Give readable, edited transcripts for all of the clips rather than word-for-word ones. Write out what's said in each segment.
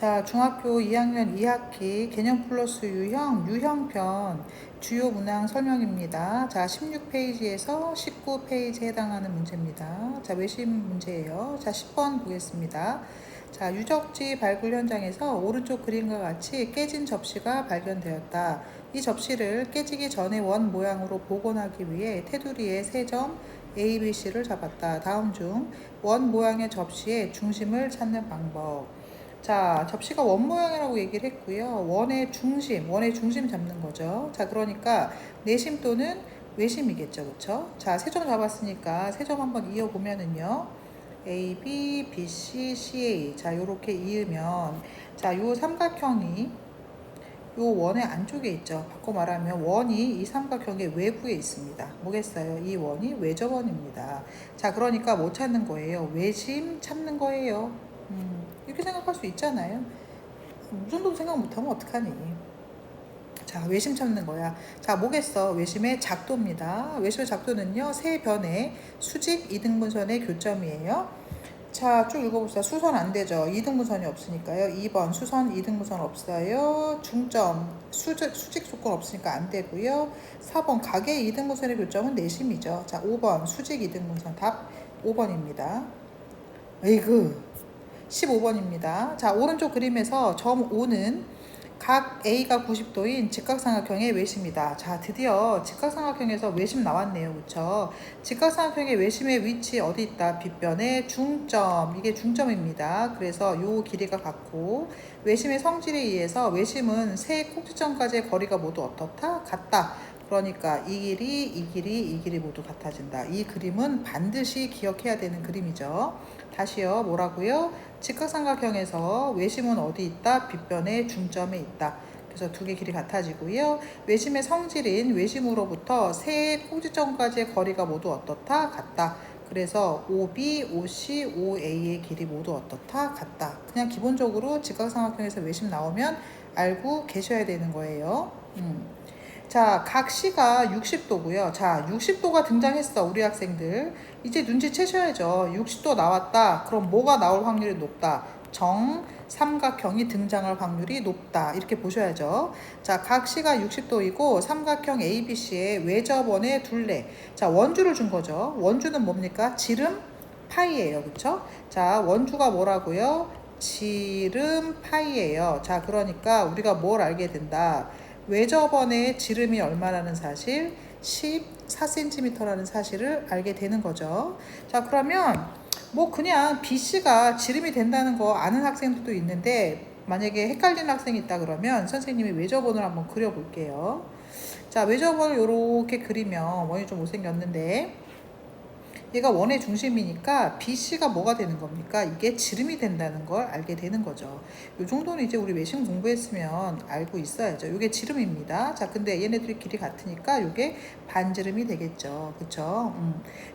자, 중학교 2학년 2학기 개념 플러스 유형편 주요 문항 설명입니다. 자, 16페이지에서 19페이지에 해당하는 문제입니다. 자, 외심 문제예요. 자, 10번 보겠습니다. 자, 유적지 발굴 현장에서 오른쪽 그림과 같이 깨진 접시가 발견되었다. 이 접시를 깨지기 전에 원 모양으로 복원하기 위해 테두리에 세 점 A, B, C를 잡았다. 다음 중 원 모양의 접시의 중심을 찾는 방법. 자, 접시가 원 모양이라고 얘기를 했고요. 원의 중심 잡는 거죠. 자, 그러니까 내심 또는 외심이겠죠. 그쵸? 자, 세 점 잡았으니까 세 점 한번 이어보면은요. A, B, B, C, C, A. 자, 요렇게 이으면, 자, 요 삼각형이 요 원의 안쪽에 있죠. 바꿔 말하면 원이 이 삼각형의 외부에 있습니다. 뭐겠어요? 이 원이 외접원입니다. 자, 그러니까 뭐 찾는 거예요? 외심 찾는 거예요. 이렇게 생각할 수 있잖아요. 이 정도 생각 못하면 어떡하니? 자, 외심 찾는 거야. 자, 뭐겠어? 외심의 작도입니다. 외심의 작도는요, 세 변의 수직 이등분선의 교점이에요. 자, 쭉 읽어봅시다. 수선 안 되죠. 이등분선이 없으니까요. 2번 수선 이등분선 없어요. 중점 수직 조건 없으니까 안 되고요. 4번 각의 이등분선의 교점은 내심이죠. 자, 5번 수직 이등분선 답 5번입니다. 에이그 15번입니다. 자, 오른쪽 그림에서 점 O는 각 A가 90도인 직각삼각형의 외심이다. 자, 드디어 직각삼각형에서 외심 나왔네요. 그쵸? 직각삼각형의 외심의 위치 어디 있다? 빗변의 중점. 이게 중점입니다. 그래서 요 길이가 같고, 외심의 성질에 의해서 외심은 세 꼭지점까지의 거리가 모두 어떻다? 같다. 그러니까 이 길이 모두 같아진다. 이 그림은 반드시 기억해야 되는 그림이죠. 다시요. 뭐라고요? 직각삼각형에서 외심은 어디 있다? 빗변의 중점에 있다. 그래서 두 개 길이 같아지고요. 외심의 성질인 외심으로부터 세 꼭지점까지의 거리가 모두 어떻다? 같다. 그래서 OB, OC, OA의 길이 모두 어떻다? 같다. 그냥 기본적으로 직각삼각형에서 외심 나오면 알고 계셔야 되는 거예요. 자, 각 C가 60도고요. 자, 60도가 등장했어, 우리 학생들. 이제 눈치채셔야죠. 60도 나왔다. 그럼 뭐가 나올 확률이 높다? 정삼각형이 등장할 확률이 높다. 이렇게 보셔야죠. 자, 각 C가 60도이고 삼각형 ABC의 외접원의 둘레. 자, 원주를 준 거죠. 원주는 뭡니까? 지름 파이예요. 그쵸? 자, 원주가 뭐라고요? 지름 파이예요. 자, 그러니까 우리가 뭘 알게 된다? 외접원의 지름이 얼마라는 사실, 14cm라는 사실을 알게 되는 거죠. 자, 그러면 뭐 그냥 BC가 지름이 된다는 거 아는 학생들도 있는데, 만약에 헷갈리는 학생이 있다 그러면 선생님이 외접원을 한번 그려볼게요. 자, 외접원을 이렇게 그리면 원이 좀 못생겼는데, 얘가 원의 중심이니까 BC가 뭐가 되는 겁니까? 이게 지름이 된다는 걸 알게 되는 거죠. 이 정도는 이제 우리 외심 공부했으면 알고 있어야죠. 이게 지름입니다. 자, 근데 얘네들이 길이 같으니까 이게 반지름이 되겠죠. 그쵸?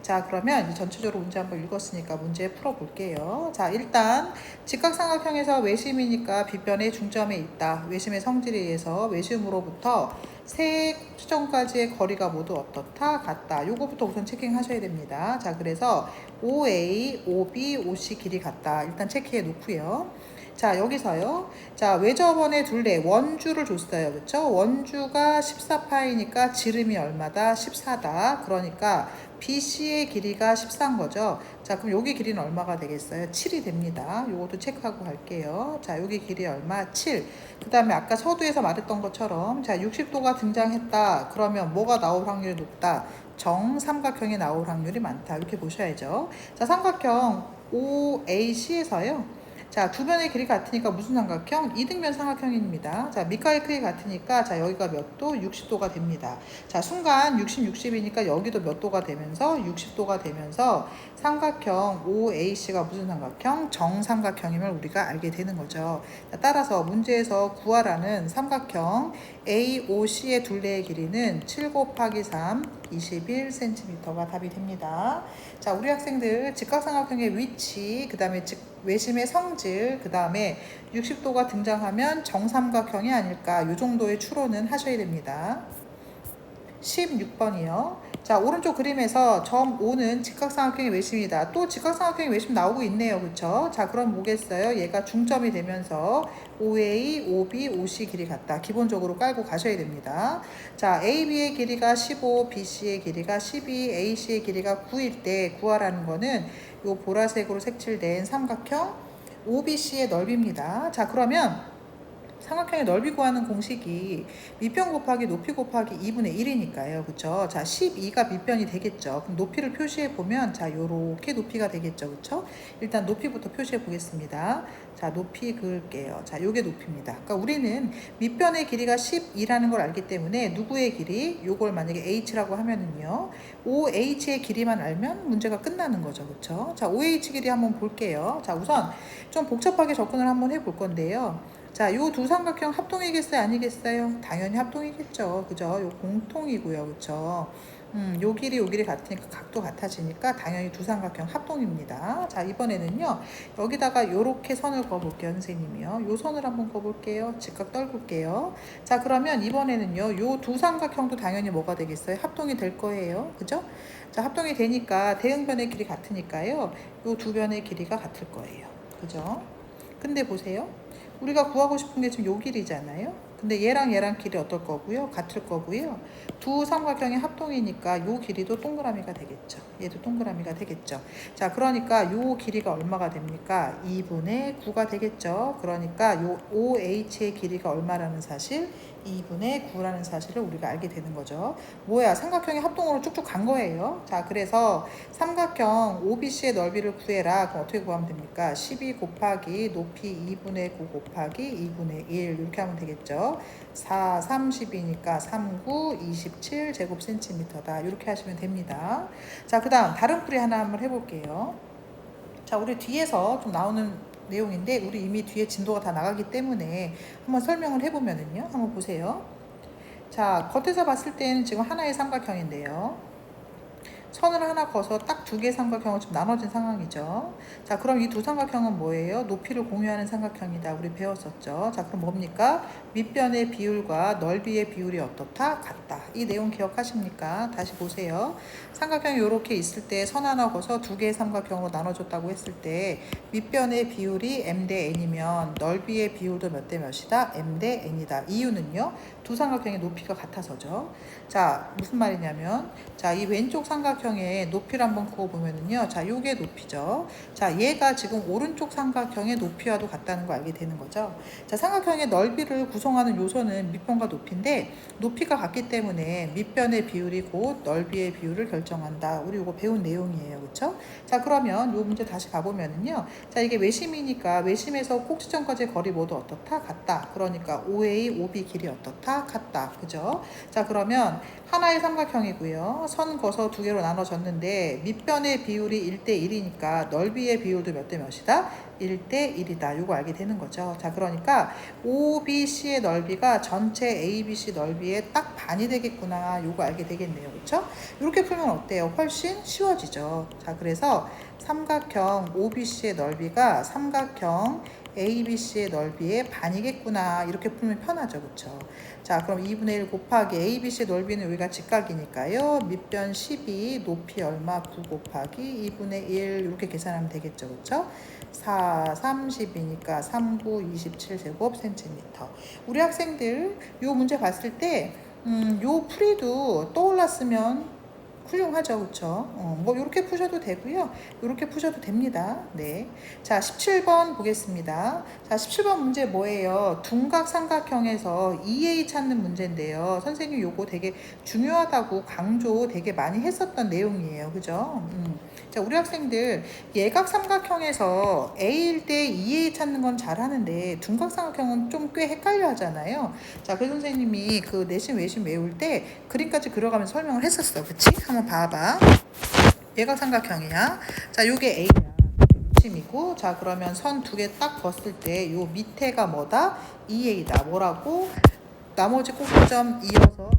자, 그러면 이제 전체적으로 문제 한번 읽었으니까 문제 풀어볼게요. 자, 일단 직각삼각형에서 외심이니까 빗변의 중점에 있다. 외심의 성질에 의해서 외심으로부터 세 꼭지점까지의 거리가 모두 어떻다? 같다. 요거부터 우선 체킹하셔야 됩니다. 자, 그래서 OA, OB, OC 길이 같다. 일단 체크해 놓고요. 자, 여기서요. 자, 외접원의 둘레 원주를 줬어요. 그쵸? 원주가 14파이니까 지름이 얼마다? 14다. 그러니까 BC의 길이가 14인 거죠. 자, 그럼 여기 길이는 얼마가 되겠어요? 7이 됩니다. 요것도 체크하고 갈게요. 자, 여기 길이 얼마? 7. 그 다음에 아까 서두에서 말했던 것처럼, 자, 60도가 등장했다. 그러면 뭐가 나올 확률이 높다? 정삼각형이 나올 확률이 많다. 이렇게 보셔야죠. 자, 삼각형 OAC에서요. 자, 두 변의 길이 같으니까 무슨 삼각형? 이등변 삼각형입니다. 자, 밑가의 크기 같으니까, 자, 여기가 몇 도? 60도가 됩니다. 자, 순간 60, 60이니까 여기도 몇 도가 되면서 60도가 되면서 삼각형 OAC가 무슨 삼각형? 정삼각형임을 우리가 알게 되는 거죠. 자, 따라서 문제에서 구하라는 삼각형 AOC의 둘레의 길이는 7 곱하기 3, 21cm가 답이 됩니다. 자, 우리 학생들 직각삼각형의 위치, 그 다음에 외심의 성질, 그 다음에 60도가 등장하면 정삼각형이 아닐까, 이 정도의 추론은 하셔야 됩니다. 16번이요. 자, 오른쪽 그림에서 점 O는 직각삼각형의 외심이다. 또 직각삼각형의 외심 나오고 있네요. 그쵸? 자, 그럼 뭐겠어요? 얘가 중점이 되면서 OA, OB, OC 길이 같다. 기본적으로 깔고 가셔야 됩니다. 자, AB의 길이가 15, BC의 길이가 12, AC의 길이가 9일 때 구하라는 거는 요 보라색으로 색칠된 삼각형 OBC의 넓이입니다. 자, 그러면 삼각형의 넓이 구하는 공식이 밑변 곱하기 높이 곱하기 2분의 1이니까요. 그쵸? 자, 12가 밑변이 되겠죠. 그럼 높이를 표시해 보면 자, 요렇게 높이가 되겠죠. 그쵸? 일단 높이부터 표시해 보겠습니다. 자, 높이 그을게요. 자, 요게 높이입니다. 그러니까 우리는 밑변의 길이가 12라는 걸 알기 때문에 누구의 길이? 요걸 만약에 h라고 하면은요. OH의 길이만 알면 문제가 끝나는 거죠. 그쵸? 자, OH 길이 한번 볼게요. 자, 우선 좀 복잡하게 접근을 한번 해볼 건데요. 자, 요 두 삼각형 합동이겠어요? 아니겠어요? 당연히 합동이겠죠. 그죠? 요 공통이고요. 그쵸? 요 길이 같으니까 각도 같아지니까 당연히 두 삼각형 합동입니다. 자, 이번에는요. 여기다가 요렇게 선을 그어볼게요. 선생님이요. 요 선을 한번 그어볼게요. 직각 떨굴게요. 자, 그러면 이번에는요. 요 두 삼각형도 당연히 뭐가 되겠어요? 합동이 될 거예요. 그죠? 자, 합동이 되니까 대응변의 길이 같으니까요. 요 두 변의 길이가 같을 거예요. 그죠? 근데 보세요. 우리가 구하고 싶은 게 지금 요 길이잖아요. 근데 얘랑 길이 어떨 거고요? 같을 거고요. 두 삼각형의 합동이니까 요 길이도 동그라미가 되겠죠. 얘도 동그라미가 되겠죠. 자, 그러니까 요 길이가 얼마가 됩니까? 2분의 9가 되겠죠. 그러니까 요 OH의 길이가 얼마라는 사실? 2분의 9라는 사실을 우리가 알게 되는 거죠. 뭐야? 삼각형의 합동으로 쭉쭉 간 거예요. 자, 그래서 삼각형 OBC의 넓이를 구해라. 그럼 어떻게 구하면 됩니까? 12 곱하기 높이 2분의 9 곱하기 2분의 1 이렇게 하면 되겠죠. 4, 30이니까 39, 27 제곱센티미터다. 이렇게 하시면 됩니다. 자, 그 다음 다른 풀이 하나 한번 해볼게요. 자, 우리 뒤에서 좀 나오는 내용인데 우리 이미 뒤에 진도가 다 나가기 때문에 한번 설명을 해보면은요. 한번 보세요. 자, 겉에서 봤을 때는 지금 하나의 삼각형인데요. 선을 하나 그어서 딱 두 개의 삼각형으로 좀 나눠진 상황이죠. 자, 그럼 이 두 삼각형은 뭐예요? 높이를 공유하는 삼각형이다. 우리 배웠었죠. 자, 그럼 뭡니까? 밑변의 비율과 넓이의 비율이 어떻다? 같다. 이 내용 기억하십니까? 다시 보세요. 삼각형이 이렇게 있을 때 선 하나 그어서 두 개의 삼각형으로 나눠줬다고 했을 때 밑변의 비율이 m 대 n이면 넓이의 비율도 몇 대 몇이다? m 대 n이다. 이유는요? 두 삼각형의 높이가 같아서죠. 자, 무슨 말이냐면 자, 이 왼쪽 삼각형의 높이를 한번 그어보면은요. 자, 요게 높이죠. 자, 얘가 지금 오른쪽 삼각형의 높이와도 같다는 거 알게 되는 거죠. 자, 삼각형의 넓이를 구성하는 요소는 밑변과 높이인데 높이가 같기 때문에 밑변의 비율이 곧 넓이의 비율을 결정한다. 우리 요거 배운 내용이에요. 그쵸? 자, 그러면 요 문제 다시 가보면은요. 자, 이게 외심이니까 외심에서 꼭지점까지의 거리 모두 어떻다? 같다. 그러니까 OA, OB 길이 어떻다? 같다. 그죠? 자, 그러면 하나의 삼각형이고요. 선 그어서 두 개로 나눠졌는데 밑변의 비율이 1대 1이니까 넓이의 비율도 몇 대 몇이다? 1대 1이다. 요거 알게 되는 거죠. 자, 그러니까 OBC의 넓이가 전체 ABC 넓이의 딱 반이 되겠구나. 요거 알게 되겠네요. 그렇죠? 이렇게 풀면 어때요? 훨씬 쉬워지죠. 자, 그래서 삼각형 OBC의 넓이가 삼각형 ABC의 넓이의 반이겠구나. 이렇게 풀면 편하죠. 그렇죠? 자, 그럼 2분의 1 곱하기 ABC의 넓이는 여기가 직각이니까요. 밑변 12, 높이 얼마? 9 곱하기 2분의 1 이렇게 계산하면 되겠죠. 그렇죠? 4, 30이니까 3, 9, 27 제곱센티미터. 우리 학생들 요 문제 봤을 때 요 풀이도 떠올랐으면 훌륭하죠. 그쵸? 뭐 이렇게 푸셔도 되고요. 이렇게 푸셔도 됩니다. 네. 자, 17번 보겠습니다. 자, 17번 문제 뭐예요? 둔각 삼각형에서 EA 찾는 문제인데요. 선생님 요거 되게 중요하다고 강조 되게 많이 했었던 내용이에요. 그죠? 자, 우리 학생들 예각 삼각형에서 A일 때 EA 찾는 건 잘하는데 둔각 삼각형은 좀 꽤 헷갈려 하잖아요. 자, 그 선생님이 그 내신 외신 외울 때 그림까지 그려가면서 설명을 했었어. 그치? 한번 봐봐. 예각 삼각형이야. 자, 요게 A야. 중심이고, 자, 그러면 선 두 개 딱 그었을 때 요 밑에가 뭐다? EA다. 뭐라고? 나머지 꼭지점 이어서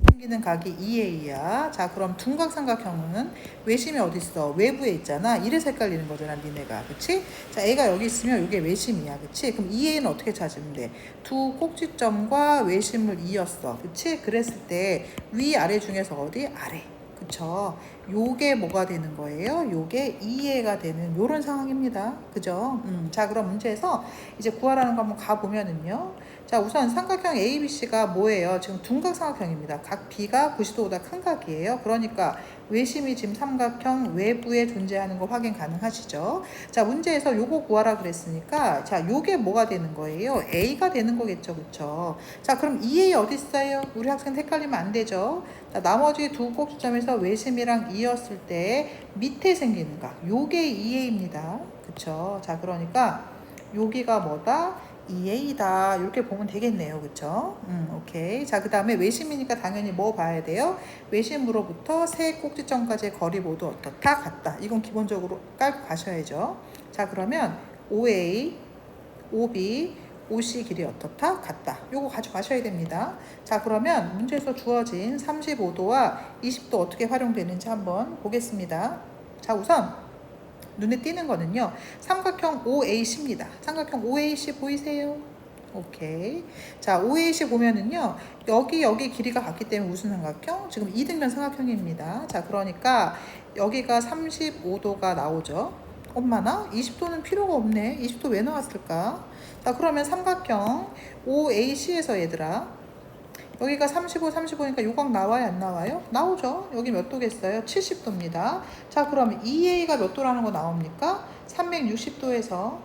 생기는 각이 EA야. 자, 그럼 둔각삼각형은 외심이 어디 있어? 외부에 있잖아. 이래서 헷갈리는 거잖아, 니네가. 그치? 자, A가 여기 있으면 이게 외심이야. 그치? 그럼 EA는 어떻게 찾으면 돼? 두 꼭지점과 외심을 이었어. 그치? 그랬을 때 위아래 중에서 어디? 아래. 그쵸? 요게 뭐가 되는 거예요? 요게 이해가 되는 요런 상황입니다. 그죠? 자, 그럼 문제에서 이제 구하라는 거 한번 가보면은요. 자, 우선 삼각형 ABC가 뭐예요? 지금 둔각 삼각형입니다. 각 B가 90도보다 큰 각이에요. 그러니까 외심이 지금 삼각형 외부에 존재하는 거 확인 가능하시죠? 자, 문제에서 요거 구하라 그랬으니까 자, 요게 뭐가 되는 거예요? A가 되는 거겠죠. 그쵸? 자, 그럼 2A 어디 있어요? 우리 학생 헷갈리면 안 되죠? 자, 나머지 두 꼭지점에서 외심이랑 이었을 때 밑에 생기는 각 요게 2A입니다. 그쵸? 자, 그러니까 여기가 뭐다? 2A다. 이렇게 보면 되겠네요. 그쵸? 오케이. 자, 그 다음에 외심이니까 당연히 뭐 봐야 돼요? 외심으로부터 세 꼭지점까지의 거리 모두 어떻다? 같다. 이건 기본적으로 깔고 가셔야죠. 자, 그러면 OA, OB, OC 길이 어떻다? 같다. 요거 가져가셔야 됩니다. 자, 그러면 문제에서 주어진 35도와 20도 어떻게 활용되는지 한번 보겠습니다. 자, 우선 눈에 띄는 거는요. 삼각형 OAC입니다. 삼각형 OAC 보이세요? 오케이. 자, OAC 보면은요. 여기 길이가 같기 때문에 무슨 삼각형? 지금 이등변 삼각형입니다. 자, 그러니까 여기가 35도가 나오죠. 엄마나 20도는 필요가 없네. 20도 왜 나왔을까? 자, 그러면 삼각형 OAC에서 얘들아 여기가 35, 35니까 요각 나와요? 안 나와요? 나오죠. 여기 몇 도겠어요? 70도입니다. 자, 그럼 2A가 몇 도라는 거 나옵니까? 360도에서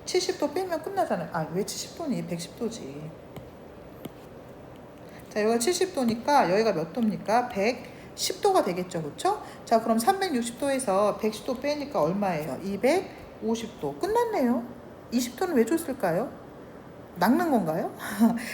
70도 빼면 끝나잖아요. 아, 왜 70도니? 110도지. 자, 여기가 70도니까 여기가 몇 도입니까? 110도가 되겠죠. 그쵸? 자, 그럼 360도에서 110도 빼니까 얼마예요? 250도. 끝났네요. 20도는 왜 줬을까요? 낚는 건가요?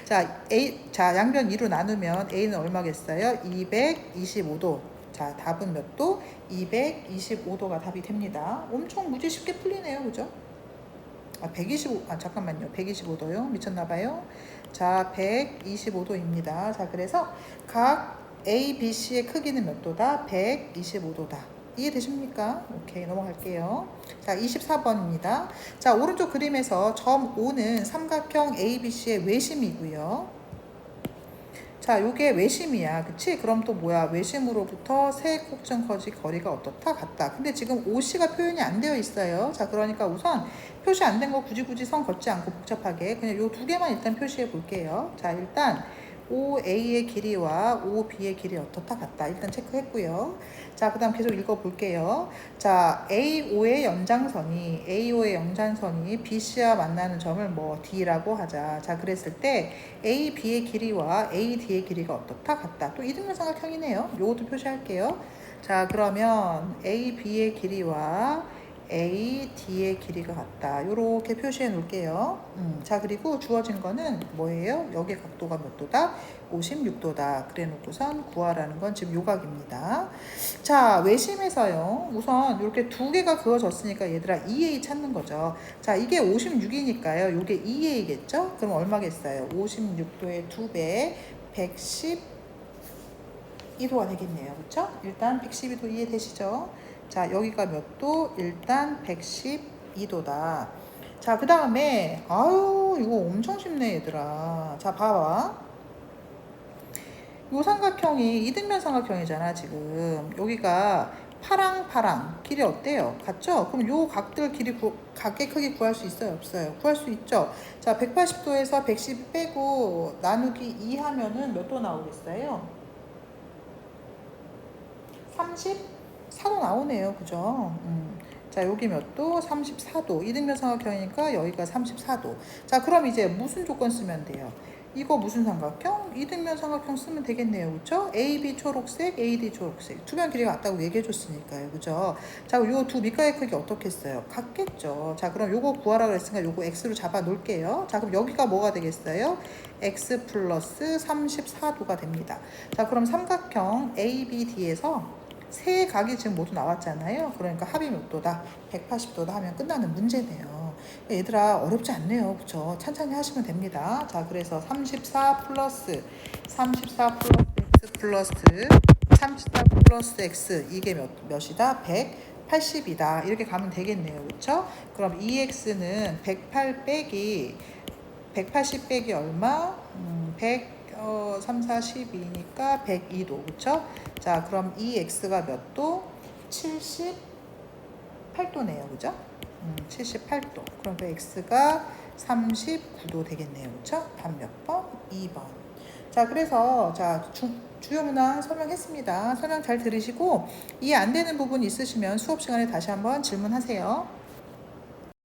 자, 양변 2로 나누면 A는 얼마겠어요? 225도. 자, 답은 몇 도? 225도가 답이 됩니다. 엄청 무지 쉽게 풀리네요. 그죠? 잠깐만요. 125도요? 미쳤나봐요. 자, 125도입니다. 자, 그래서 각 A, B, C의 크기는 몇 도다? 125도다. 이해되십니까? 오케이, 넘어갈게요. 자, 24번입니다. 자, 오른쪽 그림에서 점 O는 삼각형 ABC의 외심이고요. 자, 요게 외심이야. 그치? 그럼 또 뭐야? 외심으로부터 세 꼭지점까지 거리가 어떻다? 같다. 근데 지금 OC가 표현이 안 되어 있어요. 자, 그러니까 우선 표시 안 된 거 굳이 선 걷지 않고 복잡하게 그냥 요 두 개만 일단 표시해 볼게요. 자, 일단 OA의 길이와 OB의 길이 어떻다? 같다. 일단 체크했고요. 자, 그 다음 계속 읽어볼게요. 자, AO의 연장선이 BC와 만나는 점을 뭐 D라고 하자. 자, 그랬을 때 AB의 길이와 AD의 길이가 어떻다? 같다. 또 이등변 삼각형이네요. 요것도 표시할게요. 자, 그러면 AB의 길이와 AD의 길이가 같다. 요렇게 표시해 놓을게요. 자, 그리고 주어진 거는 뭐예요? 여기 각도가 몇 도다? 56도다. 그래 놓고선 구하라는 건 지금 요각입니다. 자, 외심에서요. 우선 이렇게 두 개가 그어졌으니까 얘들아 2A 찾는 거죠. 자, 이게 56이니까요. 요게 2A겠죠? 그럼 얼마겠어요? 56도의 2배, 112도가 되겠네요. 그쵸? 일단 112도 이해되시죠? 자, 여기가 몇 도? 일단 112도다. 자, 그 다음에 아유, 이거 엄청 쉽네 얘들아. 자, 봐봐. 요 삼각형이 이등변 삼각형이잖아 지금. 여기가 파랑 길이 어때요? 같죠? 그럼 요 각들 각의 크기 구할 수 있어요? 없어요? 구할 수 있죠? 자, 180도에서 110 빼고 나누기 2 하면은 몇 도 나오겠어요? 34도 나오네요. 그죠? 자, 여기 몇 도? 34도. 이등변 삼각형이니까 여기가 34도. 자, 그럼 이제 무슨 조건 쓰면 돼요? 이거 무슨 삼각형? 이등변 삼각형 쓰면 되겠네요. 그쵸? AB 초록색, AD 초록색. 투변 길이가 같다고 얘기해줬으니까요. 그죠? 자, 요 두 밑가의 크기 어떻겠어요? 같겠죠. 자, 그럼 요거 구하라 그랬으니까 요거 X로 잡아 놓을게요. 자, 그럼 여기가 뭐가 되겠어요? X 플러스 34도가 됩니다. 자, 그럼 삼각형 ABD에서 세 각이 지금 모두 나왔잖아요. 그러니까 합이 몇 도다? 180도다 하면 끝나는 문제네요. 얘들아 어렵지 않네요. 그쵸? 천천히 하시면 됩니다. 자, 그래서 34 플러스 X 플러스 34 플러스 X 이게 몇이다? 180이다. 이렇게 가면 되겠네요. 그쵸? 그럼 2X는 108 빼기 180 빼기 얼마? 3, 4, 12니까 102도. 그쵸? 자, 그럼 이 x가 몇 도? 78도네요. 그죠? 78도. 그럼 그 x가 39도 되겠네요. 그쵸? 답 몇 번? 2번. 자, 그래서 주요 문항 설명했습니다. 설명 잘 들으시고 이해 안 되는 부분 있으시면 수업 시간에 다시 한번 질문하세요.